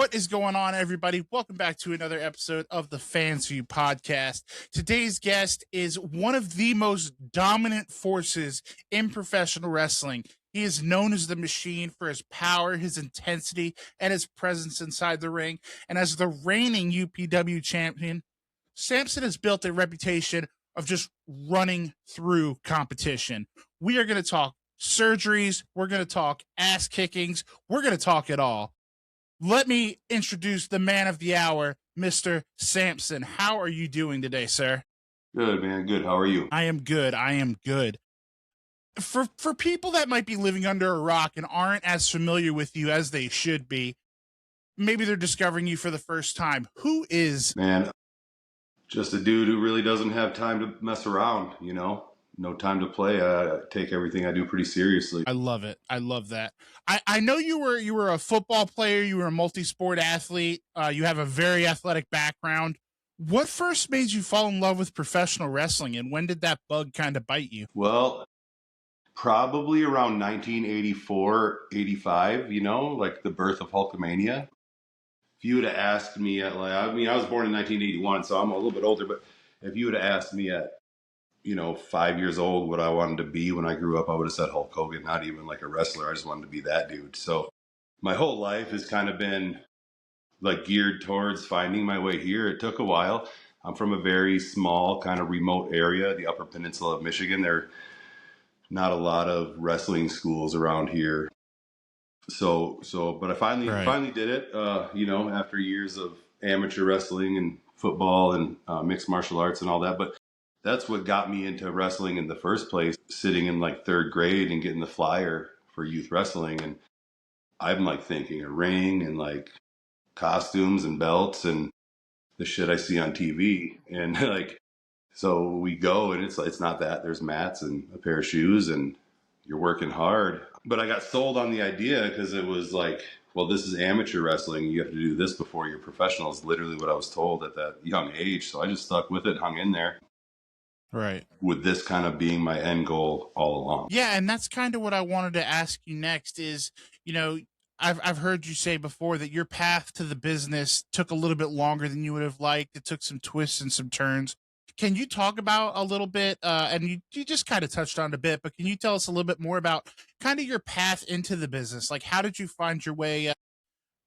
What is going on, everybody? Welcome back to another episode of the Fans View podcast. Today's guest is one of the most dominant forces in professional wrestling. He is known as the Machine for his power, his intensity, and his presence inside the ring. And as the reigning UPW champion, Sampson has built a reputation of just running through competition. We are going to talk surgeries. We're going to talk ass kickings. We're going to talk it all. Let me introduce the man of the hour, Mr. Sampson. How are you doing today, sir? Good, man. Good. How are you? I am good. For people that might be living under a rock and aren't as familiar with you as they should be, maybe they're discovering you for the first time. Who is... Man, just a dude who really doesn't have time to mess around, you know? No time to play. I take everything I do pretty seriously. I love it. I love that. I know you were a football player. You were a multi-sport athlete. You have a very athletic background. What first made you fall in love with professional wrestling, and when did that bug kind of bite you? Well, probably around 1984, 85, you know, like the birth of Hulkamania. If you would have asked me I was born in 1981, so I'm a little bit older, but if you would have asked me at 5 years old, what I wanted to be when I grew up, I would have said Hulk Hogan, not even like a wrestler. I just wanted to be that dude. So my whole life has kind of been like geared towards finding my way here. It took a while. I'm from a very small kind of remote area, the Upper Peninsula of Michigan. There are not a lot of wrestling schools around here. But I finally did it, after years of amateur wrestling and football and mixed martial arts and all that. But that's what got me into wrestling in the first place, sitting in like third grade and getting the flyer for youth wrestling. And I'm like thinking a ring and like costumes and belts and the shit I see on TV. And so we go and it's not that. There's mats and a pair of shoes and you're working hard. But I got sold on the idea because it was like, well, this is amateur wrestling. You have to do this before you're professional is literally what I was told at that young age. So I just stuck with it, hung in there. Right. With this kind of being my end goal all along. Yeah, and that's kind of what I wanted to ask you next is, I've heard you say before that your path to the business took a little bit longer than you would have liked. It took some twists and some turns. Can you talk about a little bit, and you just kind of touched on it a bit, but can you tell us a little bit more about kind of your path into the business? Like, how did you find your way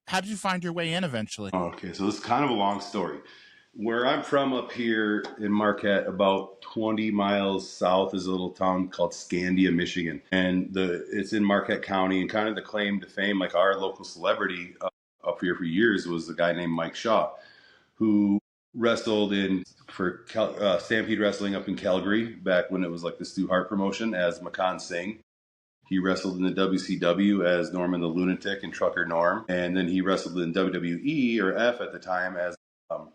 in eventually? Okay, so this is kind of a long story. Where I'm from up here in Marquette, about 20 miles south is a little town called Scandia, Michigan. And it's in Marquette County, and kind of the claim to fame, like our local celebrity up here for years was a guy named Mike Shaw, who wrestled for Stampede Wrestling up in Calgary back when it was like the Stu Hart promotion as Makan Singh. He wrestled in the WCW as Norman the Lunatic and Trucker Norm. And then he wrestled in WWE or F at the time as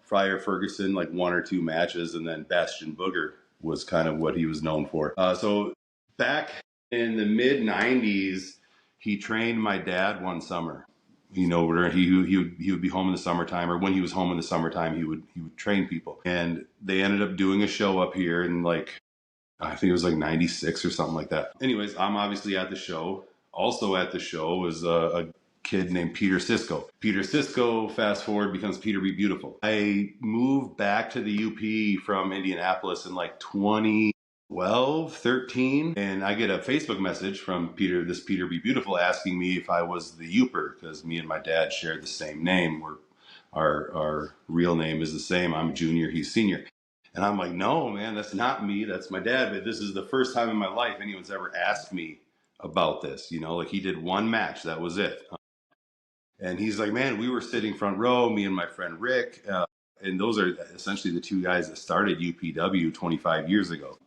Friar Ferguson, like one or two matches, and then Bastion Booger was kind of what he was known for. So back in the mid 90s, he trained my dad one summer. Where he would be home in the summertime, or when he was home in the summertime, he would train people. And they ended up doing a show up here in I think it was like 96 or something like that. Anyways, I'm obviously at the show. Also at the show was a kid named Peter Cisco. Peter Cisco, fast forward, becomes Peter Be Beautiful. I moved back to the UP from Indianapolis in 2012, 13, and I get a Facebook message from Peter Be Beautiful, asking me if I was the Youper, because me and my dad shared the same name. Our real name is the same. I'm junior, he's senior. And I'm like, no, man, that's not me. That's my dad. But this is the first time in my life anyone's ever asked me about this. He did one match. That was it. And he's like, man, we were sitting front row, me and my friend Rick, and those are essentially the two guys that started UPW 25 years ago.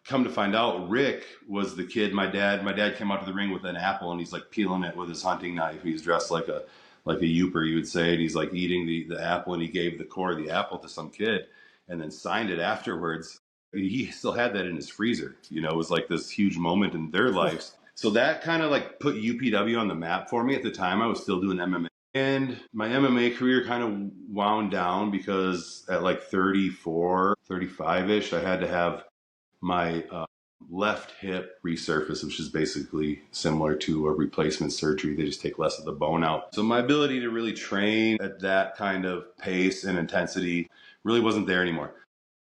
Come to find out, Rick was the kid. My dad came out to the ring with an apple, and he's like peeling it with his hunting knife. He's dressed like a Youper, you would say, and he's like eating the apple, and he gave the core of the apple to some kid, and then signed it afterwards. He still had that in his freezer. It was like this huge moment in their lives. So that kind of put UPW on the map for me. At the time, I was still doing MMA. And my MMA career kind of wound down because at 34, 35-ish, I had to have my left hip resurface, which is basically similar to a replacement surgery. They just take less of the bone out. So my ability to really train at that kind of pace and intensity really wasn't there anymore.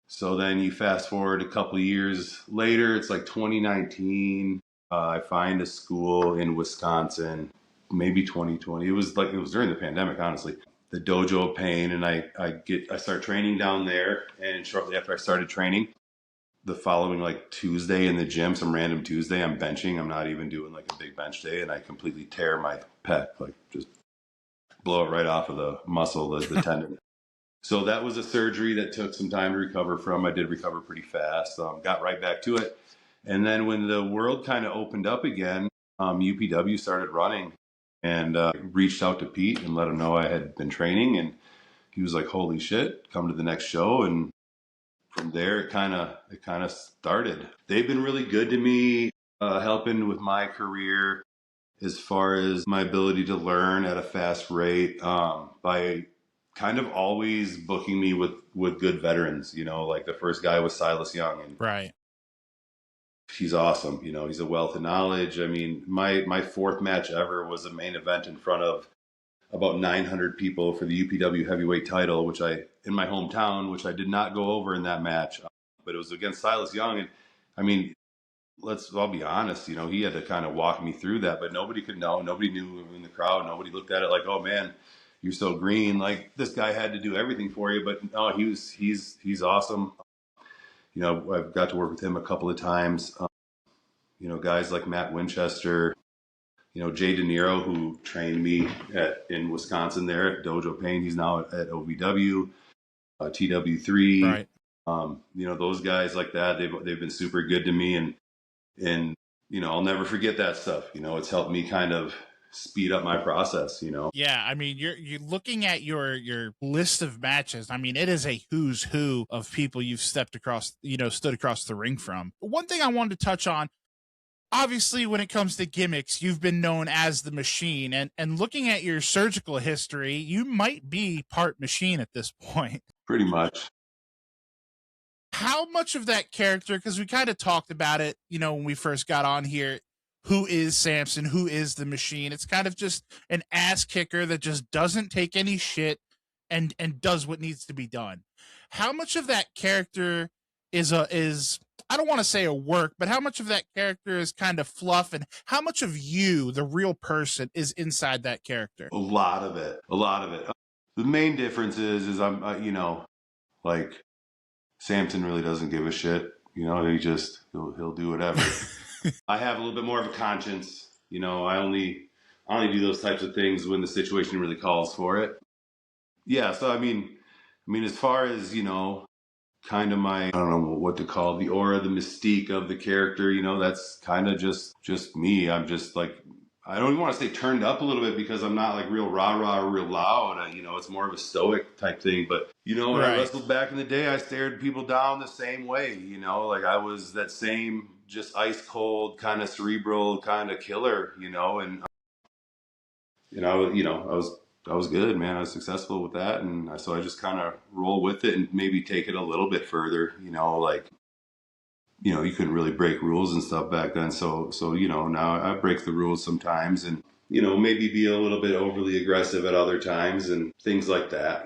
So then you fast forward a couple of years later, it's like 2019. I find a school in Wisconsin, maybe 2020. It was during the pandemic, honestly. The Dojo of Pain, and I start training down there. And shortly after I started training, the following like Tuesday in the gym, some random Tuesday, I'm benching. I'm not even doing like a big bench day, and I completely tear my pec, like just blow it right off of the muscle, the tendon. So that was a surgery that took some time to recover from. I did recover pretty fast, got right back to it. And then when the world kind of opened up again, UPW started running, and reached out to Pete and let him know I had been training. And he was like, holy shit, come to the next show. And from there, it kind of started. They've been really good to me, helping with my career as far as my ability to learn at a fast rate, by kind of always booking me with good veterans. Like the first guy was Silas Young, and Right. he's awesome. He's a wealth of knowledge. I mean, my fourth match ever was a main event in front of about 900 people for the UPW heavyweight title, which in my hometown, which I did not go over in that match, but it was against Silas Young. And I mean, I'll be honest, he had to kind of walk me through that, but nobody could know. Nobody knew in the crowd. Nobody looked at it like, oh man, you're so green. Like this guy had to do everything for you, but no, he's awesome. I've got to work with him a couple of times. Guys like Matt Winchester, Jay De Niro, who trained me in Wisconsin there at Dojo Pain. He's now at OVW, TW3. Right. Those guys like that, they've been super good to me, and I'll never forget that stuff. It's helped me kind of speed up my process. Yeah, I mean, you're looking at your list of matches. I mean, it is a who's who of people you've stood across the ring from. One thing I wanted to touch on, obviously, when it comes to gimmicks, you've been known as the Machine, and looking at your surgical history, you might be part machine at this point. Pretty much. How much of that character, because we kind of talked about it, when we first got on here, who is Sampson? Who is the Machine? It's kind of just an ass kicker that just doesn't take any shit and does what needs to be done. How much of that character is I don't want to say a work, but how much of that character is kind of fluff, and how much of you, the real person, is inside that character? A lot of it. The main difference is I'm, like Sampson really doesn't give a shit. He'll do whatever. I have a little bit more of a conscience. I only do those types of things when the situation really calls for it. Yeah. So I mean, as far as kind of my, I don't know what to call it, the aura, the mystique of the character. That's kind of just me. I'm just like, I don't even want to say turned up a little bit, because I'm not like real rah-rah or real loud. It's more of a stoic type thing. But, when I wrestled back in the day, I stared people down the same way. Like I was that same just ice cold, kind of cerebral, kind of killer, and, I was good, man. I was successful with that. And so I just kind of roll with it and maybe take it a little bit further, you couldn't really break rules and stuff back then. So, now I break the rules sometimes, and, maybe be a little bit overly aggressive at other times and things like that.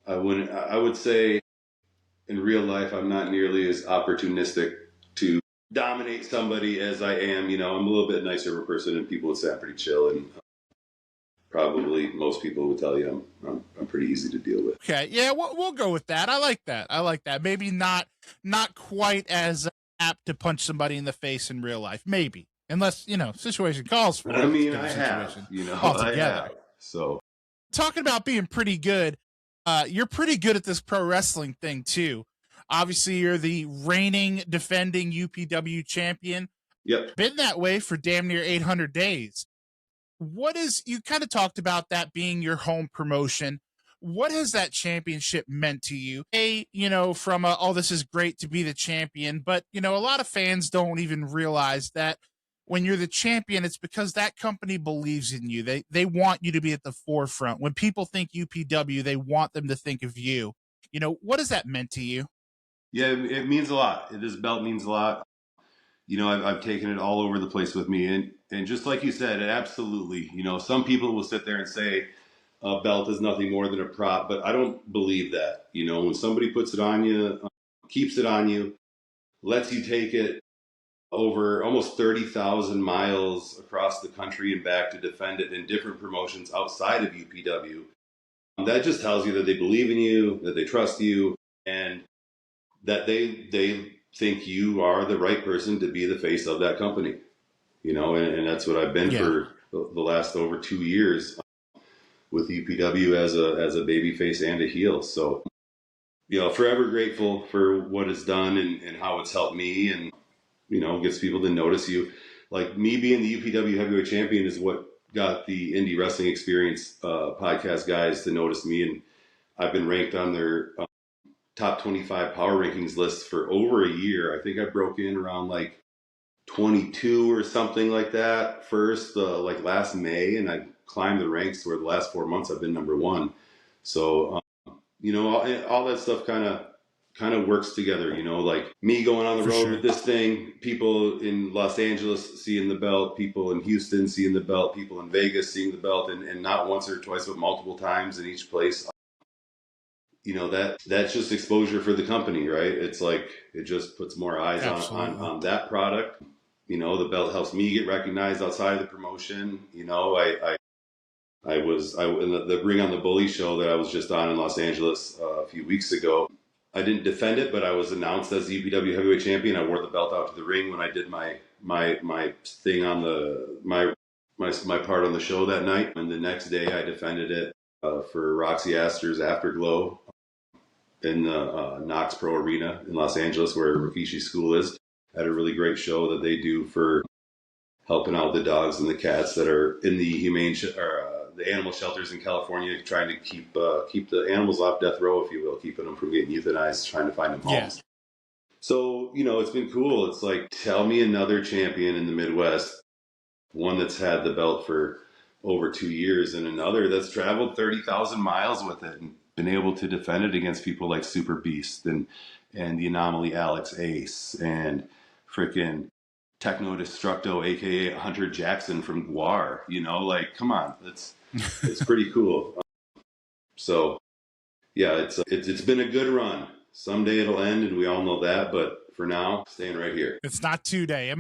I would say in real life, I'm not nearly as opportunistic to dominate somebody as I am. I'm a little bit nicer of a person, and people would say I'm pretty chill, and probably most people would tell you I'm pretty easy to deal with. Okay, yeah, we'll go with that. I like that. Maybe not quite as apt to punch somebody in the face in real life. Maybe, unless situation calls for it. I mean, I have, altogether. I have. So, talking about being pretty good, you're pretty good at this pro wrestling thing too. Obviously, you're the reigning, defending UPW champion. Yep. Been that way for damn near 800 days. You kind of talked about that being your home promotion. What has that championship meant to you? From this is great to be the champion, but a lot of fans don't even realize that when you're the champion, it's because that company believes in you. They want you to be at the forefront. When people think UPW, they want them to think of you. What has that meant to you? Yeah, it means a lot. This belt means a lot. You know, I've taken it all over the place with me, and just like you said, it absolutely. You know, some people will sit there and say a belt is nothing more than a prop, but I don't believe that. You know, when somebody puts it on you, keeps it on you, lets you take it over almost 30,000 miles across the country and back to defend it in different promotions outside of UPW. That just tells you that they believe in you, that they trust you, and that they think you are the right person to be the face of that company. You know, and that's what I've been for the last over 2 years with UPW as a baby face and a heel. So, you know, forever grateful for what it's done and how it's helped me, and you know, gets people to notice you. Like me being the UPW heavyweight champion is what got the Indie Wrestling Experience podcast guys to notice me, and I've been ranked on their top 25 power rankings list for over a year. I think I broke in around like 22 or something like that first, like last May, and I climbed the ranks where the last 4 months I've been number one. So, you know, all that stuff kind of works together, you know, like me going on the road with this thing, people in Los Angeles seeing the belt, people in Houston seeing the belt, people in Vegas seeing the belt, and not once or twice, but multiple times in each place. You know, that's just exposure for the company, right? It's like, it just puts more eyes on that product. You know, the belt helps me get recognized outside of the promotion. You know, I was in the Bring on the Bully show that I was just on in Los Angeles a few weeks ago. I didn't defend it, but I was announced as the UPW heavyweight champion. I wore the belt out to the ring when I did my thing on my part on the show that night. And the next day I defended it for Roxy Astor's Afterglow in the Knox Pro Arena in Los Angeles, where Rikishi School is. Had a really great show that they do for helping out the dogs and the cats that are in the the animal shelters in California, trying to keep the animals off death row, if you will, keeping them from getting euthanized, trying to find them homes. So, you know, it's been cool. It's like, tell me another champion in the Midwest, one that's had the belt for over 2 years, and another that's traveled 30,000 miles with it and been able to defend it against people like Super Beast and the Anomaly Alex Ace and freaking Techno Destructo, aka Hunter Jackson from Guar. You know, like, come on, it's pretty cool. So yeah, it's been a good run. Someday it'll end, and we all know that. But for now, staying right here. It's not today.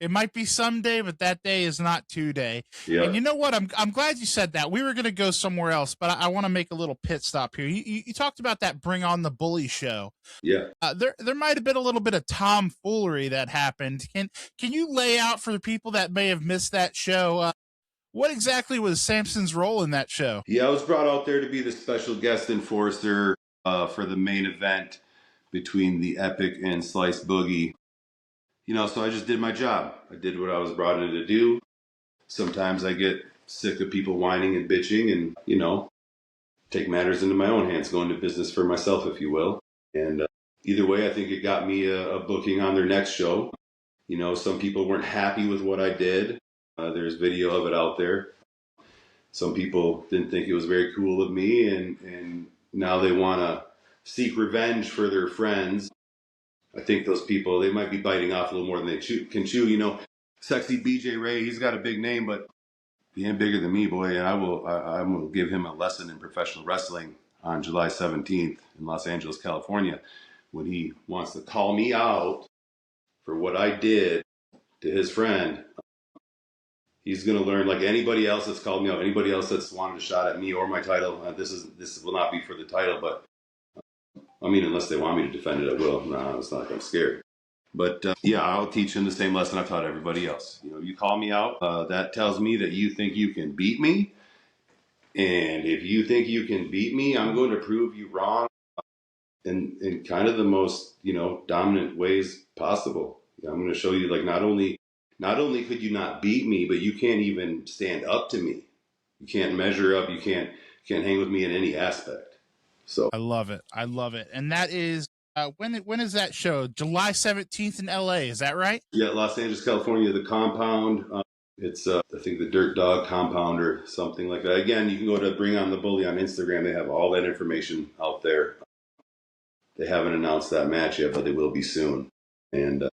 It might be someday, but that day is not today. Yeah. And you know what? I'm glad you said that. We were going to go somewhere else, but I want to make a little pit stop here. You talked about that Bring on the Bully show. Yeah. There might have been a little bit of tomfoolery that happened. Can you lay out for the people that may have missed that show? What exactly was Sampson's role in that show? Yeah, I was brought out there to be the special guest enforcer for the main event between the Epic and Slice Boogie. You know, so I just did my job. I did what I was brought in to do. Sometimes I get sick of people whining and bitching and, you know, take matters into my own hands, go into business for myself, if you will. And either way, I think it got me a booking on their next show. You know, some people weren't happy with what I did. There's video of it out there. Some people didn't think it was very cool of me, and now they want to seek revenge for their friends. I think those people, they might be biting off a little more than they can chew. You know, Sexy BJ Ray, he's got a big name, but he ain't bigger than me, boy. And I will give him a lesson in professional wrestling on July 17th in Los Angeles, California, when he wants to call me out for what I did to his friend. He's going to learn, like anybody else that's called me out, anybody else that's wanted a shot at me or my title. This will not be for the title, but I mean, unless they want me to defend it, I will. No, it's not like I'm scared. But yeah, I'll teach him the same lesson I've taught everybody else. You know, you call me out, that tells me that you think you can beat me. And if you think you can beat me, I'm going to prove you wrong in kind of the most, you know, dominant ways possible. I'm going to show you, like, not only could you not beat me, but you can't even stand up to me. You can't measure up. You can't hang with me in any aspect. So I love it. And that is when is that show? July 17th in LA. Is that right? Yeah, Los Angeles, California, the Compound. It's I think the Dirt Dog Compound or something like that. Again, you can go to Bring on the Bully on Instagram. They have all that information out there. They haven't announced that match yet, but they will be soon. And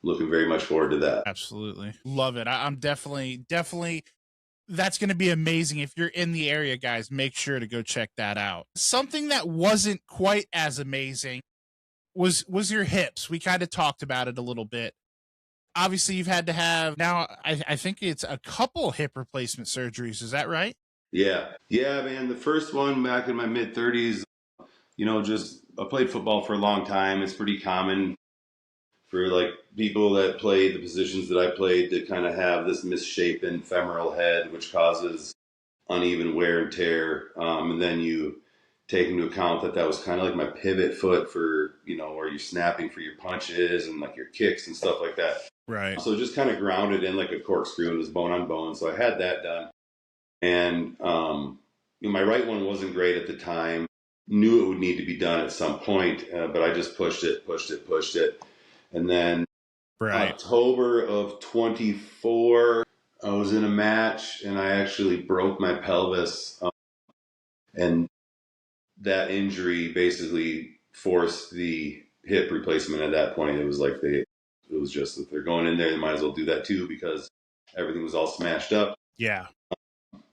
looking very much forward to that. Absolutely. Love it. I'm definitely, that's going to be amazing. If you're in the area, guys, make sure to go check that out. Something that wasn't quite as amazing was your hips. We kind of talked about it a little bit. Obviously, you've had to have now, I think it's a couple hip replacement surgeries. Is that right? Yeah. Yeah, man. The first one back in my mid 30s, just I played football for a long time. It's pretty common for like people that played the positions that I played to kind of have this misshapen femoral head, which causes uneven wear and tear. And then you take into account that was kind of like my pivot foot for, where you're snapping for your punches and like your kicks and stuff like that. Right. So just kind of grounded in like a corkscrew and it was bone on bone. So I had that done. And my right one wasn't great at the time. Knew it would need to be done at some point, but I just pushed it. And then October of 24, I was in a match and I actually broke my pelvis. And that injury basically forced the hip replacement at that point. It was like it was just if they're going in there, they might as well do that too because everything was all smashed up. Yeah.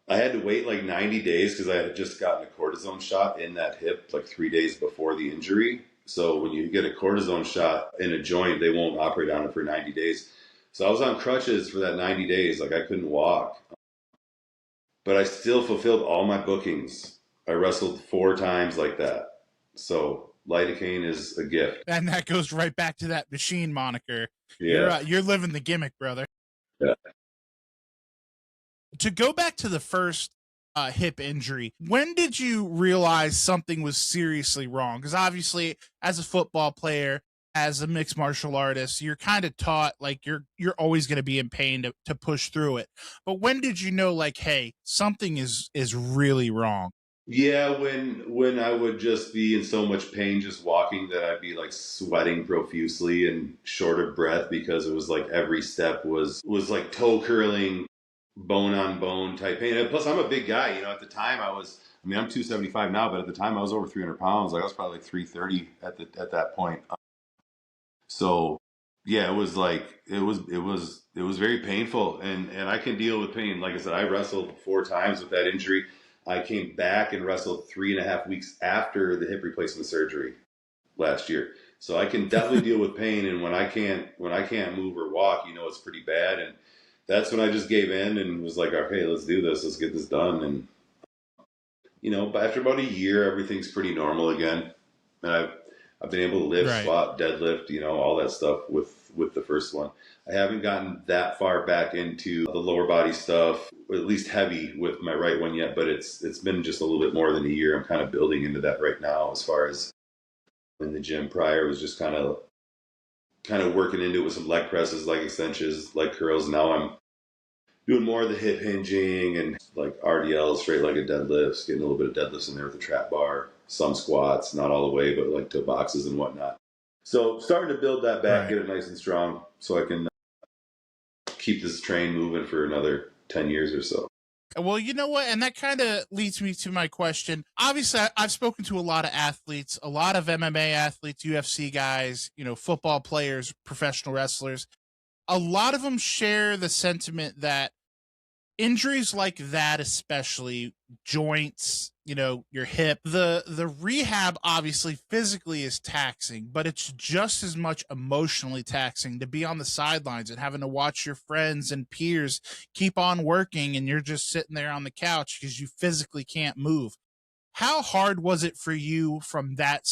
I had to wait like 90 days because I had just gotten a cortisone shot in that hip like 3 days before the injury. So when you get a cortisone shot in a joint, they won't operate on it for 90 days. So I was on crutches for that 90 days. Like I couldn't walk. But I still fulfilled all my bookings. I wrestled 4 times like that. So lidocaine is a gift. And that goes right back to that machine moniker. Yeah. You're living the gimmick, brother. Yeah. To go back to the first hip injury, when did you realize something was seriously wrong? Because obviously, as a football player, as a mixed martial artist, you're kind of taught like you're always going to be in pain to push through it. But when did you know, like, hey, something is really wrong? Yeah, when I would just be in so much pain just walking that I'd be like sweating profusely and short of breath because it was like every step was like toe curling, bone on bone type pain. And plus, I'm a big guy. At the time I'm 275 now, but at the time I was over 300 pounds. Like I was probably like 330 at that point. So yeah, it was like it was very painful, and I can deal with pain. Like I said, I wrestled 4 times with that injury. I came back and wrestled 3.5 weeks after the hip replacement surgery last year. So I can definitely deal with pain, and when I can't move or walk, it's pretty bad. And that's when I just gave in and was like, okay, let's do this. Let's get this done. And, but after about a year, everything's pretty normal again. And I've been able to lift, squat, deadlift, all that stuff with the first one. I haven't gotten that far back into the lower body stuff, or at least heavy with my right one yet, but it's been just a little bit more than a year. I'm kind of building into that right now. As far as in the gym prior, it was just kind of working into it with some leg presses, leg extensions, leg curls. Now I'm doing more of the hip hinging and like RDLs, straight legged deadlifts, getting a little bit of deadlifts in there with the trap bar, some squats, not all the way, but like to boxes and whatnot. So starting to build that back, get it nice and strong so I can keep this train moving for another 10 years or so. Well, you know what? And that kind of leads me to my question. Obviously, I've spoken to a lot of athletes, a lot of MMA athletes, UFC guys, football players, professional wrestlers. A lot of them share the sentiment that injuries like that, especially joints, your hip, the rehab obviously physically is taxing, but it's just as much emotionally taxing to be on the sidelines and having to watch your friends and peers keep on working and you're just sitting there on the couch because you physically can't move. How hard was it for you from that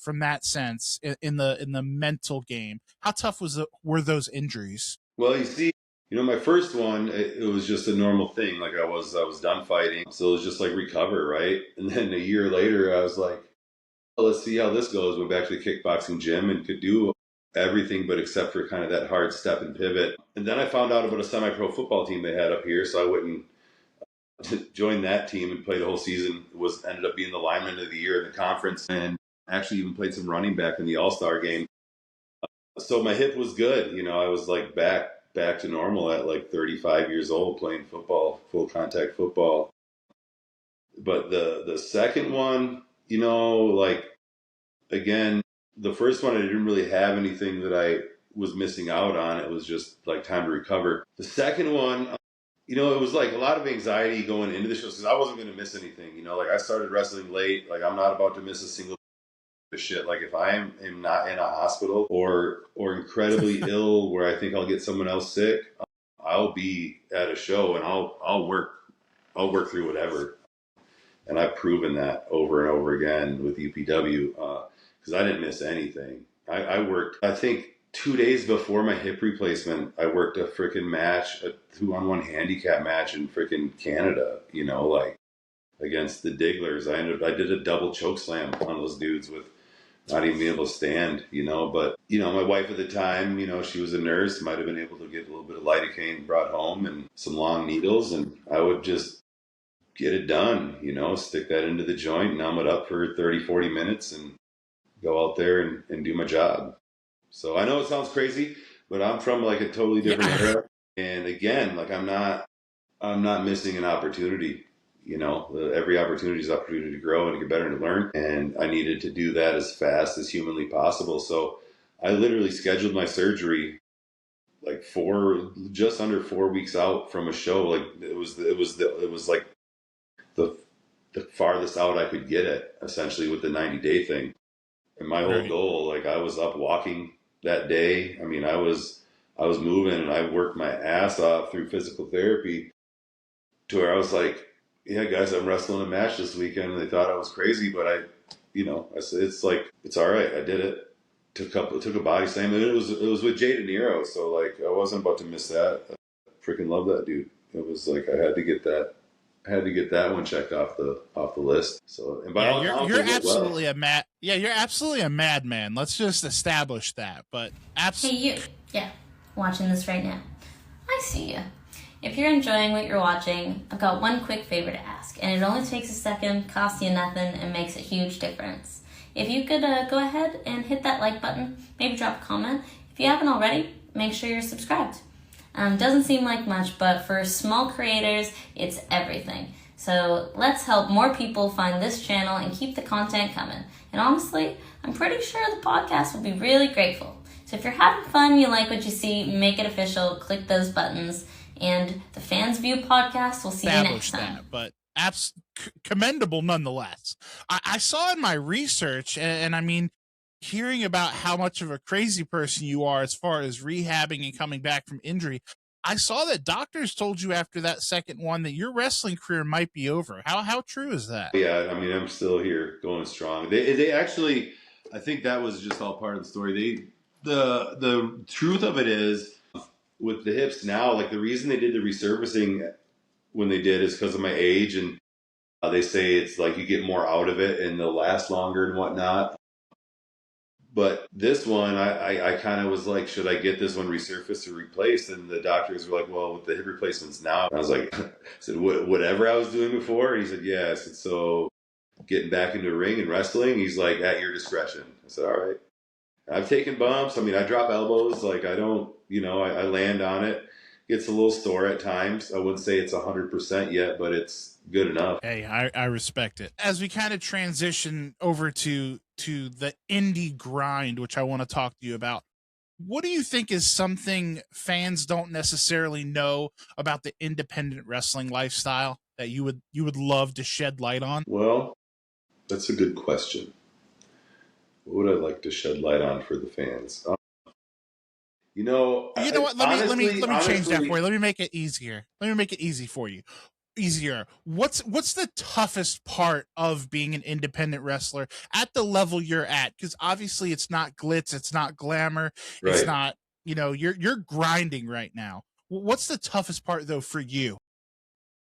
from that sense in the mental game? How tough were those injuries? Well, you see, my first one, it was just a normal thing. Like I was done fighting. So it was just like recover, right? And then a year later, I was like, well, let's see how this goes. Went back to the kickboxing gym and could do everything but except for kind of that hard step and pivot. And then I found out about a semi-pro football team they had up here. So I went and joined that team and played a whole season. Ended up being the lineman of the year in the conference and actually even played some running back in the All-Star game. So my hip was good. I was like back to normal at like 35 years old playing football, full contact football. But the second one, like again, the first one, I didn't really have anything that I was missing out on. It was just like time to recover. The second one, it was like a lot of anxiety going into the show because I wasn't going to miss anything. Like I started wrestling late. Like I'm not about to miss a single shit. Like if I am not in a hospital or incredibly ill where I think I'll get someone else sick, I'll be at a show and I'll work through whatever. And I've proven that over and over again with UPW because I didn't miss anything. I worked, I think 2 days before my hip replacement, I worked a freaking match, a 2-on-1 handicap match in freaking Canada, like against the Digglers. I did a double choke slam on those dudes with not even being able to stand, but, my wife at the time, she was a nurse, might have been able to get a little bit of lidocaine brought home and some long needles. And I would just get it done, stick that into the joint, numb it up for 30, 40 minutes and go out there and do my job. So I know it sounds crazy, but I'm from like a totally different era. And again, like I'm not missing an opportunity. Every opportunity is an opportunity to grow and to get better and to learn. And I needed to do that as fast as humanly possible. So I literally scheduled my surgery like just under 4 weeks out from a show. Like it was like the farthest out I could get it, essentially, with the 90-day thing. And my whole goal, like I was up walking that day. I mean, I was moving and I worked my ass off through physical therapy to where I was like, yeah, guys, I'm wrestling a match this weekend. And they thought I was crazy, but I said, it's like, it's all right. I did it. Took a body slam, and it was with Jay De Niro. So like, I wasn't about to miss that. I freaking love that dude. It was like, I had to get that one checked off the list. So, and by you're absolutely a mad. Yeah, you're absolutely a madman. Let's just establish that. But hey, you, watching this right now. I see you. If you're enjoying what you're watching, I've got one quick favor to ask, and it only takes a second, costs you nothing, and makes a huge difference. If you could go ahead and hit that like button, maybe drop a comment. If you haven't already, make sure you're subscribed. Doesn't seem like much, but for small creators, it's everything. So let's help more people find this channel and keep the content coming. And honestly, I'm pretty sure the podcast will be really grateful. So if you're having fun, you like what you see, make it official, click those buttons, and the Fans View podcast will see you next time. But commendable nonetheless. I saw in my research, and I mean, hearing about how much of a crazy person you are as far as rehabbing and coming back from injury, I saw that doctors told you after that second one that your wrestling career might be over. How true is that? Yeah, I mean, I'm still here going strong. They actually, I think that was just all part of the story. The truth of it is, with the hips now, like the reason they did the resurfacing when they did is because of my age, and they say it's like you get more out of it and they'll last longer and whatnot. But this one, I kind of was like, should I get this one resurfaced or replaced? And the doctors were like, well, with the hip replacements now. And I was like, I said, whatever I was doing before? And he said, yeah. I said, so getting back into the ring and wrestling? He's like, at your discretion. I said, all right. I've taken bumps. I mean, I drop elbows. Like I don't, I land on it. Gets a little sore at times. I wouldn't say it's 100% yet, but it's good enough. Hey, I respect it. As we kind of transition over to the indie grind, which I want to talk to you about, what do you think is something fans don't necessarily know about the independent wrestling lifestyle that you would love to shed light on? Well, that's a good question. What would I like to shed light on for the fans? You know what? Let me change that for you. Let me make it easier. Let me make it easy for you. Easier. What's the toughest part of being an independent wrestler at the level you're at? Because obviously it's not glitz, it's not glamour, right. It's not, you're grinding right now. What's the toughest part though for you?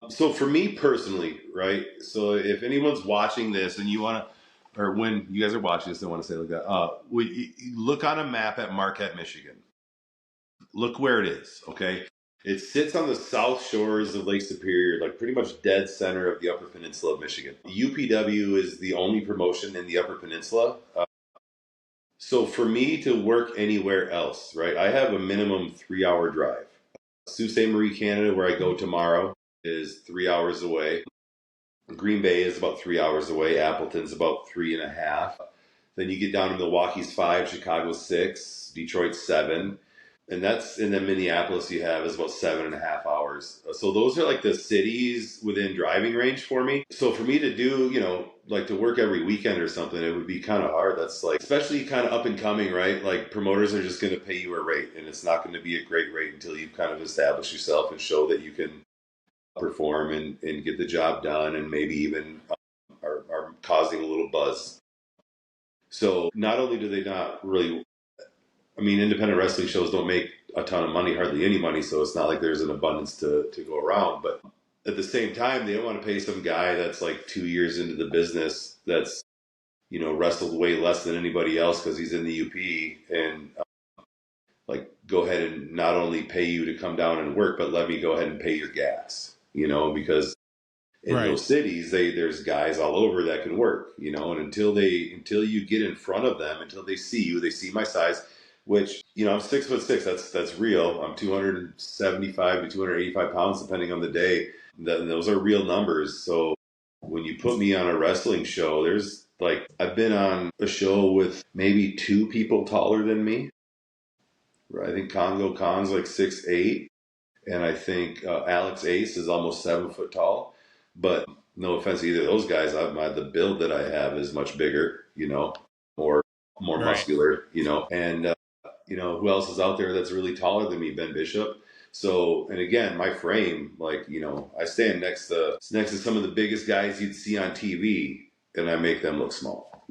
So for me personally, right? So if anyone's watching this and you want to, or when you guys are watching this, I want to say like that. Look on a map at Marquette, Michigan. Look where it is, okay? It sits on the south shores of Lake Superior, like pretty much dead center of the Upper Peninsula of Michigan. UPW is the only promotion in the Upper Peninsula. So for me to work anywhere else, right, I have a minimum 3-hour drive. Sault Ste. Marie, Canada, where I go tomorrow, is 3 hours away. Green Bay is about 3 hours away. Appleton's about 3.5. Then you get down to Milwaukee's 5, Chicago's 6, Detroit's 7. And then Minneapolis you have is about 7.5 hours. So those are like the cities within driving range for me. So for me to do, like to work every weekend or something, it would be kind of hard. That's like, especially kind of up and coming, right? Like promoters are just going to pay you a rate, and it's not going to be a great rate until you kind of establish yourself and show that you can perform and get the job done, and maybe even are causing a little buzz. So not only do they not really, independent wrestling shows don't make a ton of money, hardly any money, so it's not like there's an abundance to go around. But at the same time, they don't want to pay some guy that's like 2 years into the business that's, wrestled way less than anybody else because he's in the UP, and like go ahead and not only pay you to come down and work, but let me go ahead and pay your gas, because in those cities, there's guys all over that can work, and until you get in front of them, until they see you, they see my size, which, I'm 6'6". That's real. I'm 275 to 285 pounds, depending on the day. Those are real numbers. So when you put me on a wrestling show, there's like, I've been on a show with maybe 2 people taller than me. I think Congo Khan's like 6'8", and I think Alex Ace is almost 7 foot tall. But no offense to either of those guys, the build that I have is much bigger, or more muscular, and who else is out there that's really taller than me? Ben Bishop. So, and again, my frame, like, I stand next to some of the biggest guys you'd see on TV, and I make them look small,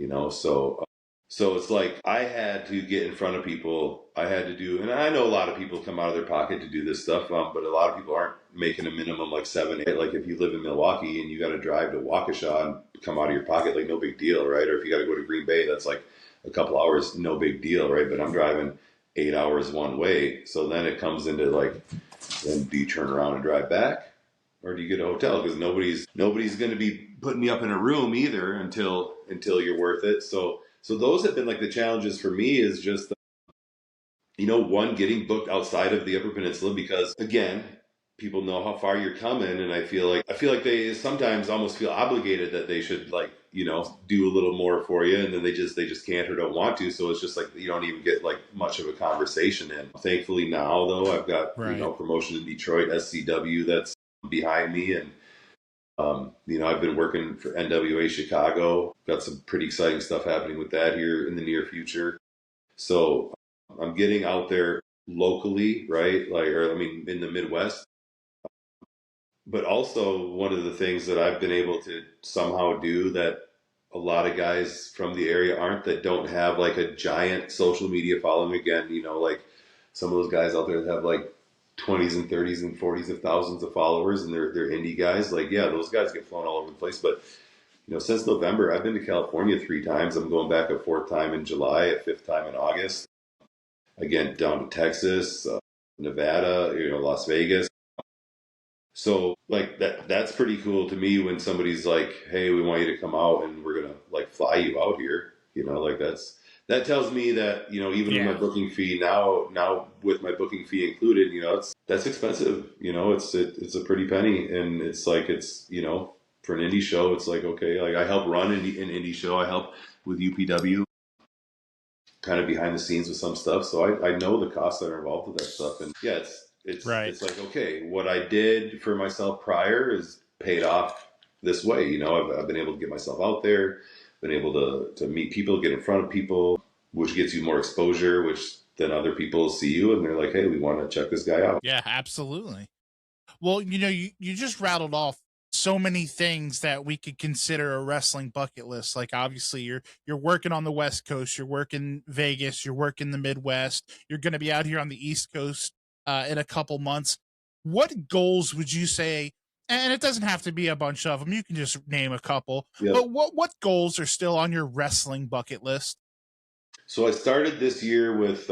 so it's like I had to get in front of people. I had to do, and I know a lot of people come out of their pocket to do this stuff, but a lot of people aren't making a minimum like 7, 8. Like if you live in Milwaukee and you got to drive to Waukesha and come out of your pocket, like no big deal, right? Or if you got to go to Green Bay, that's like a couple hours, no big deal, right? But I'm driving 8 hours one way, so then it comes into like, then do you turn around and drive back, or do you get a hotel? Because nobody's going to be putting me up in a room either until you're worth it. So those have been like the challenges for me, is just, one, getting booked outside of the Upper Peninsula, because again, people know how far you're coming, and I feel like they sometimes almost feel obligated that they should like, do a little more for you, and then they just can't or don't want to. So it's just like you don't even get like much of a conversation in. Thankfully now though, I've got promotion in Detroit, SCW, that's behind me, and I've been working for NWA Chicago. Got some pretty exciting stuff happening with that here in the near future. So I'm getting out there locally, right? In the Midwest. But also one of the things that I've been able to somehow do that a lot of guys from the area aren't, that don't have like a giant social media following. Again, like some of those guys out there that have like 20s and 30s and 40s of thousands of followers, and they're indie guys. Like, yeah, those guys get flown all over the place. But, since November, I've been to California 3 times. I'm going back a 4th time in July, a 5th time in August. Again, down to Texas, Nevada, Las Vegas. So like that's pretty cool to me when somebody's like, hey, we want you to come out and we're going to like fly you out here. Like that tells me that, even with my booking fee now with my booking fee included, that's expensive. It's a pretty penny, and it's like, it's, for an indie show, it's like, okay, like I help run an indie show. I help with UPW kind of behind the scenes with some stuff. So I know the costs that are involved with that stuff. And yeah, it's like, okay, what I did for myself prior is paid off this way. I've been able to get myself out there, been able to meet people, get in front of people, which gets you more exposure, which then other people see you and they're like, hey, we want to check this guy out. Yeah, absolutely. Well, you just rattled off so many things that we could consider a wrestling bucket list. Like obviously you're working on the West Coast, you're working Vegas, you're working the Midwest, you're going to be out here on the East Coast in a couple months. What goals would you say, and it doesn't have to be a bunch of them, you can just name a couple, but what goals are still on your wrestling bucket list? So I started this year with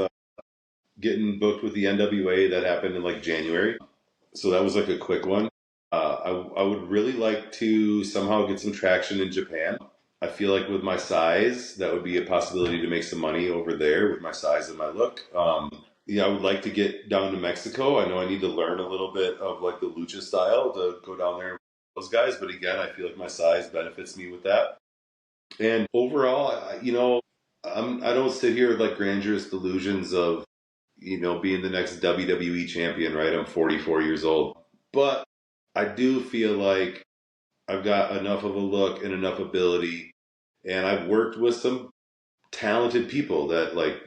getting booked with the NWA. That happened in like January. So that was like a quick one. I would really like to somehow get some traction in Japan. I feel like with my size, that would be a possibility to make some money over there with my size and my look. I would like to get down to Mexico. I know I need to learn a little bit of like the lucha style to go down there and those guys. But again, I feel like my size benefits me with that. And overall, I don't sit here with like grandiose delusions of, being the next WWE champion, right? I'm 44 years old. But I do feel like I've got enough of a look and enough ability, and I've worked with some talented people that like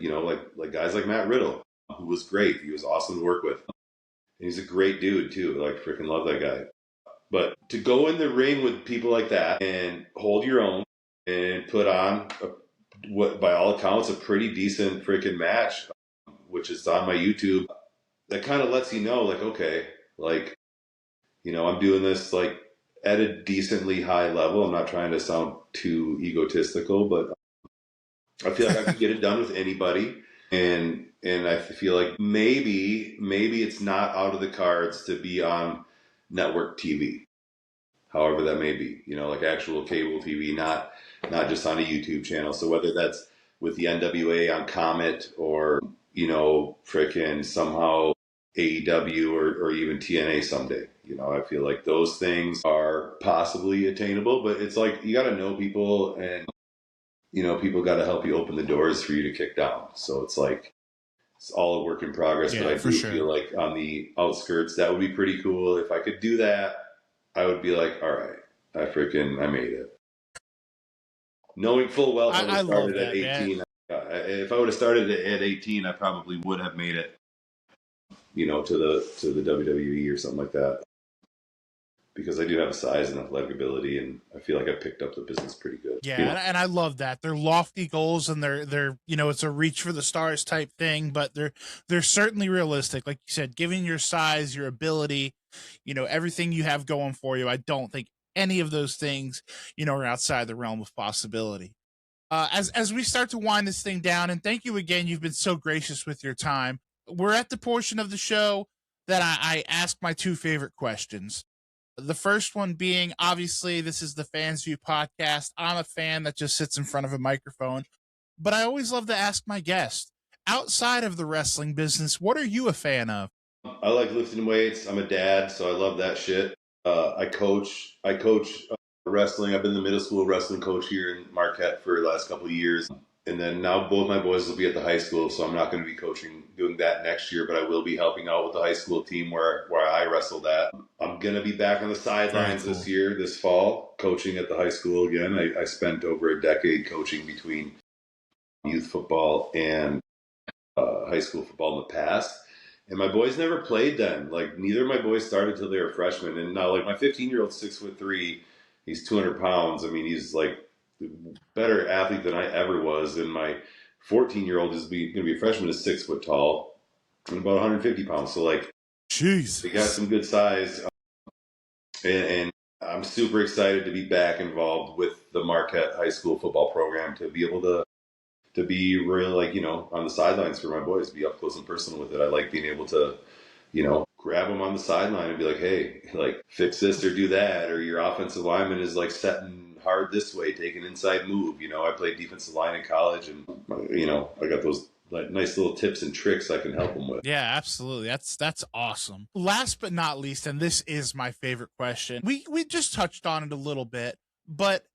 guys like Matt Riddle, who was great. He was awesome to work with. And he's a great dude too. Like freaking love that guy. But to go in the ring with people like that and hold your own and put on what by all accounts a pretty decent freaking match, which is on my YouTube, that kind of lets you know, like, okay, like, I'm doing this like at a decently high level. I'm not trying to sound too egotistical, but I feel like I can get it done with anybody. And I feel like maybe it's not out of the cards to be on network TV, however that may be, like actual cable TV, not just on a YouTube channel. So whether that's with the NWA on Comet or, frickin' somehow AEW or even TNA someday, I feel like those things are possibly attainable, but it's like you got to know people, and people got to help you open the doors for you to kick down. So it's like it's all a work in progress. Yeah, but I do feel like on the outskirts that would be pretty cool. If I could do that, I would be like, all right, I made it. Knowing full well if I would have started at 18, if I would have started at 18, I probably would have made it, to the WWE or something like that. Because I do have a size and athletic ability, and I feel like I picked up the business pretty good. Yeah, and I love that. They're lofty goals, and they're it's a reach for the stars type thing, but they're certainly realistic. Like you said, given your size, your ability, everything you have going for you, I don't think any of those things, are outside the realm of possibility. As we start to wind this thing down, and thank you again, you've been so gracious with your time. We're at the portion of the show that I ask my two favorite questions. The first one being, obviously, this is the Fans View podcast. I'm a fan that just sits in front of a microphone, but I always love to ask my guest, outside of the wrestling business, what are you a fan of? I like lifting weights. I'm a dad, so I love that shit. I coach wrestling. I've been the middle school wrestling coach here in Marquette for the last couple of years. And then now both my boys will be at the high school, so I'm not going to be doing that next year, but I will be helping out with the high school team where I wrestled at. I'm going to be back on the sidelines this fall, coaching at the high school again. I spent over a decade coaching between youth football and high school football in the past. And my boys never played then. Like, neither of my boys started till they were freshmen. And now, like, my 15-year-old's 6'3", he's 200 pounds. I mean, he's like better athlete than I ever was, and my 14-year-old is going to be a freshman, is 6 foot tall and about 150 pounds. So like, jeez, they got some good size, and I'm super excited to be back involved with the Marquette high school football program, to be able to be really like on the sidelines for my boys, be up close and personal with it. I like being able to grab them on the sideline and be like, hey, like, fix this or do that, or your offensive lineman is like setting hard this way, take an inside move. I played defensive line in college, and I got those like nice little tips and tricks I can help them with. Yeah, absolutely. That's awesome. Last but not least, and this is my favorite question. We just touched on it a little bit, but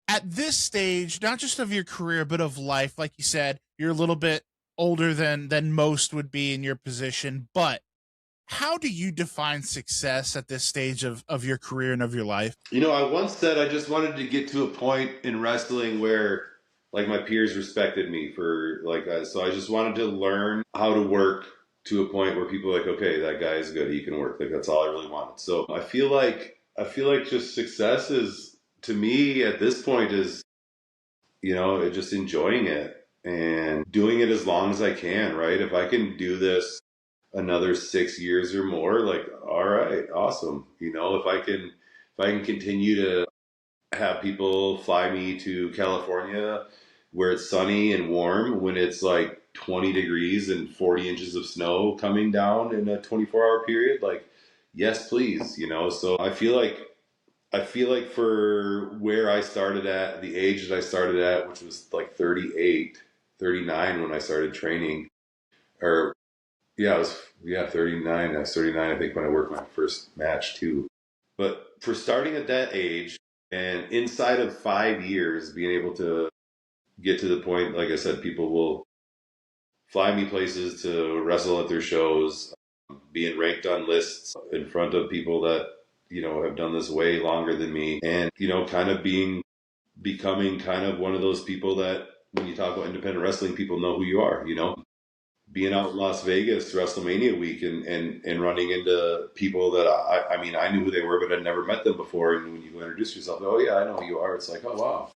at this stage, not just of your career, but of life, like you said, you're a little bit older than most would be in your position, but how do you define success at this stage of your career and of your life? I once said I just wanted to get to a point in wrestling where like my peers respected me for like that. So I just wanted to learn how to work to a point where people are like, okay, that guy is good, he can work. Like, that's all I really wanted. So I feel like just success is, to me at this point, is just enjoying it and doing it as long as I can, right? If I can do this another 6 years or more, like, all right, awesome. If I can continue to have people fly me to California where it's sunny and warm when it's like 20 degrees and 40 inches of snow coming down in a 24-hour period, like, yes, please. So I feel like for where I started at, the age that I started at, which was like 38, 39 when I started training, or yeah, 39. I was 39, I think, when I worked my first match too. But for starting at that age, and inside of 5 years being able to get to the point, like I said, people will fly me places to wrestle at their shows, being ranked on lists in front of people that, have done this way longer than me, and, kind of becoming kind of one of those people that when you talk about independent wrestling, people know who you are, being out in Las Vegas WrestleMania week and running into people that I mean, I knew who they were, but I'd never met them before. And when you introduce yourself, oh yeah, I know who you are. It's like, oh wow,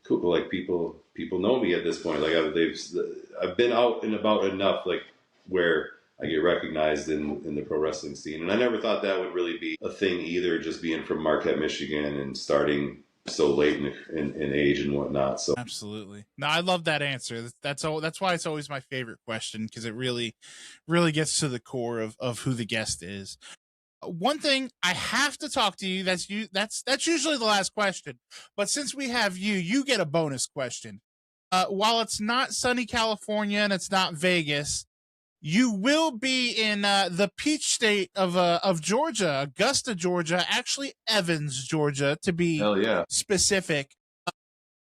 cool. Like people know me at this point. Like I've been out and about enough, like where I get recognized in the pro wrestling scene. And I never thought that would really be a thing either, just being from Marquette, Michigan and starting so late in age and whatnot. So absolutely. No, I love that answer. That's why it's always my favorite question, because it really gets to the core of who the guest is. One thing I have to talk to you, that's usually the last question, but since we have you get a bonus question. While it's not sunny California and it's not Vegas, you will be in the peach state of Georgia, Augusta, Georgia, actually Evans, Georgia, to be specific.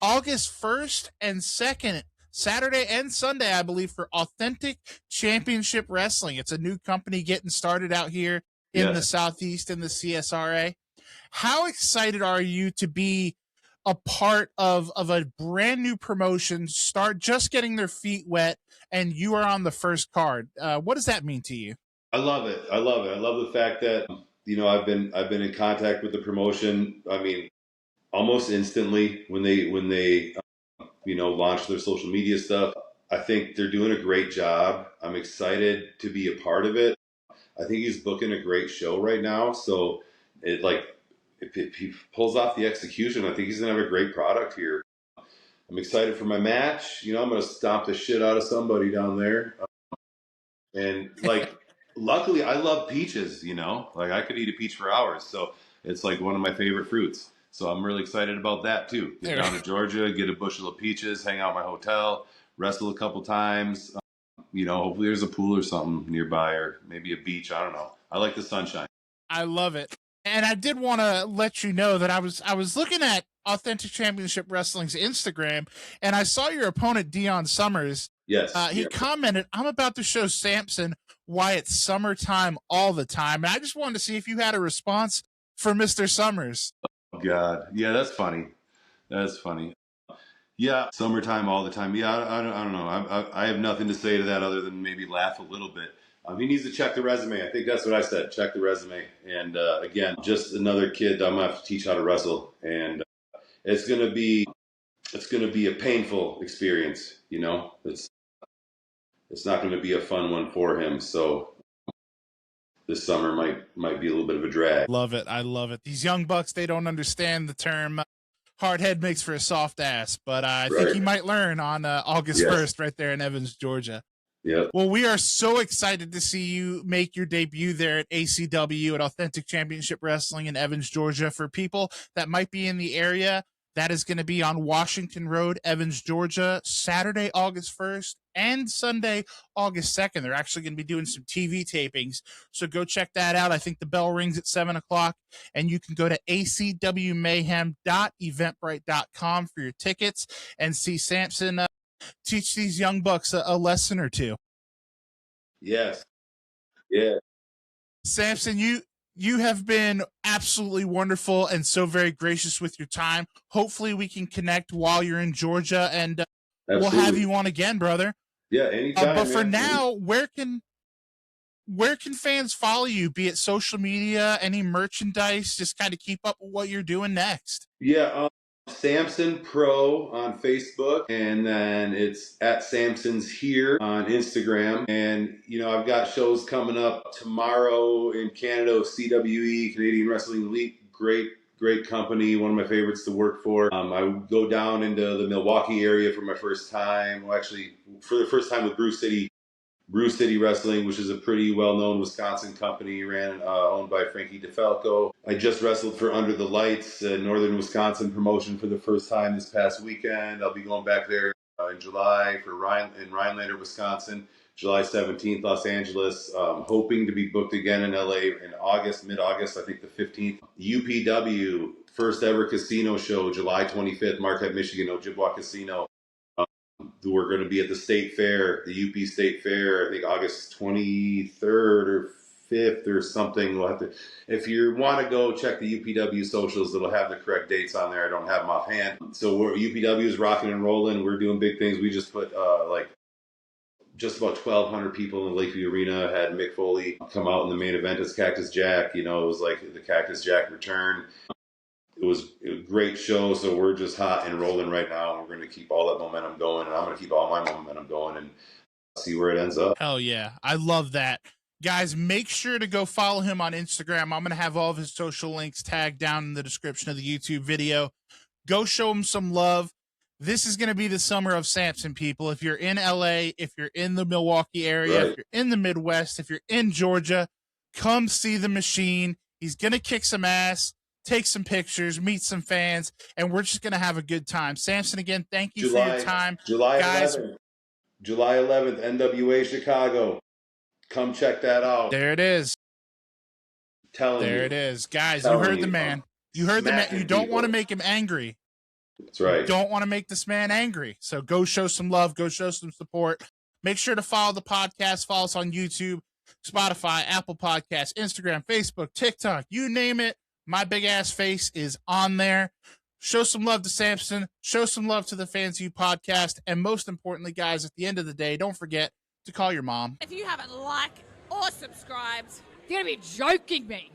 August 1st and 2nd, Saturday and Sunday, I believe, for Authentic Championship Wrestling. It's a new company getting started out here in the Southeast in the CSRA. How excited are you to be a part of a brand new promotion, start just getting their feet wet, and you are on the first card? What does that mean to you? I love it. I love the fact that, I've been in contact with the promotion. I mean, almost instantly when they launch their social media stuff. I think they're doing a great job. I'm excited to be a part of it. I think he's booking a great show right now. So if he pulls off the execution, I think he's gonna have a great product here. I'm excited for my match. I'm gonna stomp the shit out of somebody down there. And luckily I love peaches, like I could eat a peach for hours. So it's like one of my favorite fruits. So I'm really excited about that too. Get down to Georgia, get a bushel of peaches, hang out at my hotel, wrestle a couple times. Hopefully there's a pool or something nearby, or maybe a beach. I don't know. I like the sunshine. I love it. And I did want to let you know that I was looking at Authentic Championship Wrestling's Instagram, and I saw your opponent, Dion Summers. Yes. He commented, "I'm about to show Sampson why it's summertime all the time." And I just wanted to see if you had a response for Mr. Summers. Oh, God. Yeah, that's funny. Yeah, summertime all the time. Yeah, I don't know. I have nothing to say to that other than maybe laugh a little bit. He needs to check the resume. I think that's what I said. Check the resume. And again, just another kid I'm gonna have to teach how to wrestle, and it's gonna be a painful experience. It's not going to be a fun one for him. So this summer might be a little bit of a drag. Love it. I love it. These young bucks, they don't understand the term hard head makes for a soft ass, but I think he might learn on August 1st right there in Evans, Georgia. Yeah. Well, we are so excited to see you make your debut there at ACW, at Authentic Championship Wrestling in Evans, Georgia. For people that might be in the area, that is going to be on Washington Road, Evans, Georgia, Saturday, August 1st and Sunday, August 2nd. They're actually going to be doing some TV tapings, so go check that out. I think the bell rings at 7 o'clock, and you can go to acwmayhem.eventbrite.com for your tickets and see Sampson teach these young bucks a lesson or two. Yes. Yeah. Sampson, you have been absolutely wonderful and so very gracious with your time. Hopefully we can connect while you're in Georgia, and we'll have you on again, brother. Yeah, anytime. But for now, where can fans follow you? Be it social media, any merchandise, just kind of keep up with what you're doing next. Yeah, Sampson Pro on Facebook, and then it's at Sampson's here on Instagram. And I've got shows coming up tomorrow in Canada with CWE, Canadian Wrestling Elite. Great company, one of my favorites to work for. I would go down into the Milwaukee area for my first time. Well, actually, for the first time with Brew City Wrestling, which is a pretty well-known Wisconsin company, owned by Frankie DeFalco. I just wrestled for Under the Lights, a Northern Wisconsin promotion, for the first time this past weekend. I'll be going back there in July in Rhinelander, Wisconsin. July 17th, Los Angeles. Hoping to be booked again in LA in August, mid-August, I think the 15th. UPW, first ever casino show, July 25th, Marquette, Michigan, Ojibwa Casino. We're going to be at the state fair, the UP State Fair, I think August 23rd or 5th or something. We'll have to, if you want to go check the UPW socials, it'll have the correct dates on there. I don't have them offhand. So UPW is rocking and rolling. We're doing big things. We just put like just about 1,200 people in the Lakeview Arena. Had Mick Foley come out in the main event as Cactus Jack. You know, it was like the Cactus Jack return. It was a great show, so we're just hot and rolling right now. And we're going to keep all that momentum going, and I'm going to keep all my momentum going and see where it ends up. Hell yeah. I love that. Guys, make sure to go follow him on Instagram. I'm going to have all of his social links tagged down in the description of the YouTube video. Go show him some love. This is going to be the summer of Sampson, people. If you're in LA, if you're in the Milwaukee area, Right. if you're in the Midwest, if you're in Georgia, come see the machine. He's going to kick some ass, take some pictures, meet some fans, and we're just going to have a good time. Sampson, again, thank you for your time. July Guys, 11th. July 11th, NWA Chicago. Come check that out. there it is. Telling you. There it is. Guys, you Telling heard you. the man. You heard the man. Smacking You don't want to people. make him angry. That's right. You don't want to make this man angry. So go show some love. Go show some support. Make sure to follow the podcast. Follow us on YouTube, Spotify, Apple Podcasts, Instagram, Facebook, TikTok, you name it. My big ass face is on there. Show some love to Sampson. Show some love to the Fans View podcast. And most importantly, guys, at the end of the day, don't forget to call your mom. If you haven't liked or subscribed, you're going to be joking me.